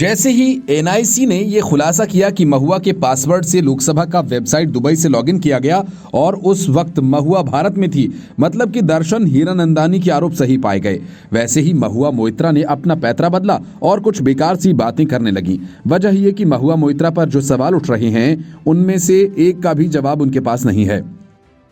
जैसे ही एनआईसी ने यह खुलासा किया कि महुआ के पासवर्ड से लोकसभा का वेबसाइट दुबई से लॉगिन किया गया और उस वक्त महुआ भारत में थी, मतलब कि दर्शन हीरानंदानी के आरोप सही पाए गए, वैसे ही महुआ मोइत्रा ने अपना पैतरा बदला और कुछ बेकार सी बातें करने लगी। वजह यह कि महुआ मोइत्रा पर जो सवाल उठ रहे हैं उनमें से एक का भी जवाब उनके पास नहीं है।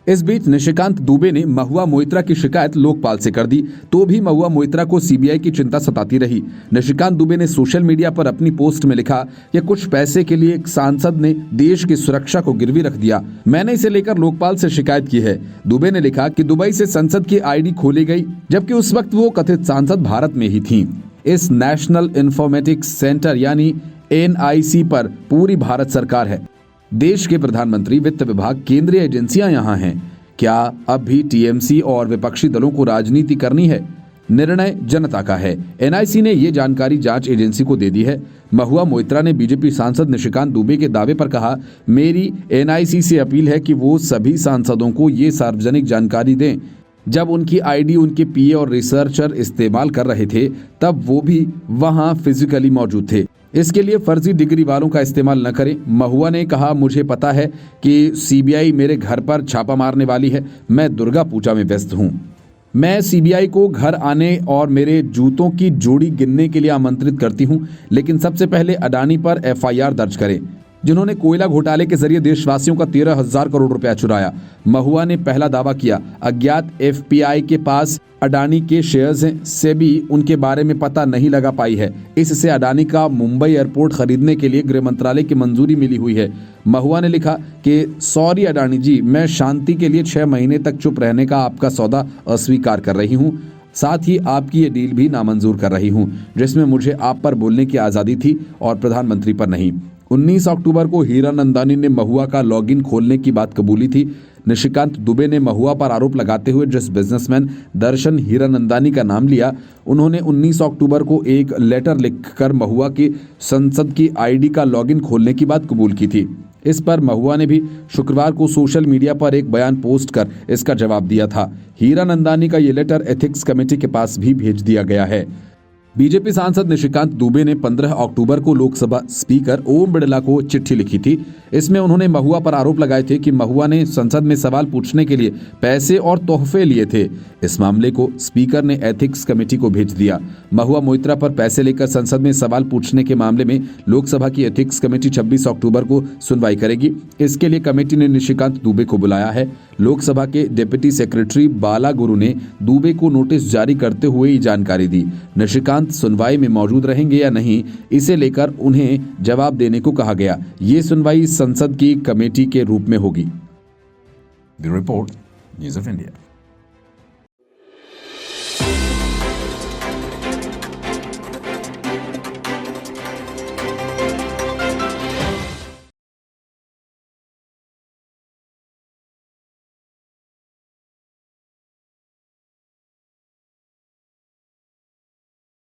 इस बीच निशिकांत दुबे ने महुआ मोइत्रा की शिकायत लोकपाल से कर दी, तो भी महुआ मोइत्रा को सीबीआई की चिंता सताती रही। निशिकांत दुबे ने सोशल मीडिया पर अपनी पोस्ट में लिखा कि कुछ पैसे के लिए एक सांसद ने देश की सुरक्षा को गिरवी रख दिया, मैंने इसे लेकर लोकपाल से शिकायत की है। दुबे ने लिखा कि दुबई से संसद की आईडी खोली गई, जबकि उस वक्त वो कथित सांसद भारत में ही थी। इस नेशनल इंफॉर्मेटिक्स सेंटर यानी एनआईसी पर पूरी भारत सरकार है। देश के प्रधानमंत्री, वित्त विभाग, केंद्रीय एजेंसियां यहां हैं। क्या अब भी टीएमसी और विपक्षी दलों को राजनीति करनी है? निर्णय जनता का है। एनआईसी ने ये जानकारी जांच एजेंसी को दे दी है। महुआ मोइत्रा ने बीजेपी सांसद निशिकांत दुबे के दावे पर कहा, मेरी एनआईसी से अपील है कि वो सभी सांसदों को ये सार्वजनिक जानकारी दें। जब उनकी आईडी उनके पीए और रिसर्चर इस्तेमाल कर रहे थे तब वो भी वहां फिजिकली मौजूद थे। इसके लिए फर्जी डिग्री वालों का इस्तेमाल न करें। महुआ ने कहा, मुझे पता है कि सीबीआई मेरे घर पर छापा मारने वाली है। मैं दुर्गा पूजा में व्यस्त हूं। मैं सीबीआई को घर आने और मेरे जूतों की जोड़ी गिनने के लिए आमंत्रित करती हूं, लेकिन सबसे पहले अडानी पर एफआईआर दर्ज करें, जिन्होंने कोयला घोटाले के जरिए देशवासियों का 13,000 करोड़ रुपया चुराया। महुआ ने पहला दावा किया, अज्ञात एफपीआई के पास अडानी के शेयर्स हैं, सेबी उनके बारे में पता नहीं लगा पाई है। इससे अडानी का मुंबई एयरपोर्ट खरीदने के लिए गृह मंत्रालय की मंजूरी मिली हुई है। महुआ ने लिखा कि सॉरी अडानी जी, मैं शांति के लिए 6 महीने तक चुप रहने का आपका सौदा अस्वीकार कर रही हूँ। साथ ही आपकी ये डील भी नामंजूर कर रही हूँ, जिसमें मुझे आप पर बोलने की आज़ादी थी और प्रधानमंत्री पर नहीं। 19 अक्टूबर को हीरानंदानी ने महुआ का लॉगिन खोलने की बात कबूली थी। निशिकांत दुबे ने महुआ पर आरोप लगाते हुए जिस बिजनेसमैन दर्शन हीरानंदानी का नाम लिया, उन्होंने 19 अक्टूबर को एक लेटर लिखकर महुआ की संसद की आईडी का लॉगिन खोलने की बात कबूल की थी। इस पर महुआ ने भी शुक्रवार को सोशल मीडिया पर एक बयान पोस्ट कर इसका जवाब दिया था। हीरानंदानी का ये लेटर एथिक्स कमेटी के पास भी भेज दिया गया है। बीजेपी सांसद निशिकांत दुबे ने 15 अक्टूबर को लोकसभा स्पीकर ओम बिड़ला को चिट्ठी लिखी थी। इसमें उन्होंने महुआ पर आरोप लगाए थे कि महुआ ने संसद में सवाल पूछने के लिए पैसे और तोहफे लिए थे। इस मामले को स्पीकर ने एथिक्स कमेटी को भेज दिया। महुआ मोइत्रा पर पैसे लेकर संसद में सवाल पूछने के मामले में लोकसभा की एथिक्स कमेटी 26 अक्टूबर को सुनवाई करेगी। इसके लिए कमेटी ने निशिकांत दुबे को बुलाया है। लोकसभा के डिप्टी सेक्रेटरी बाला गुरु ने दुबे को नोटिस जारी करते हुए ये जानकारी दी। निशिकांत सुनवाई में मौजूद रहेंगे या नहीं, इसे लेकर उन्हें जवाब देने को कहा गया। ये सुनवाई संसद की कमेटी के रूप में होगी। The report, News of India.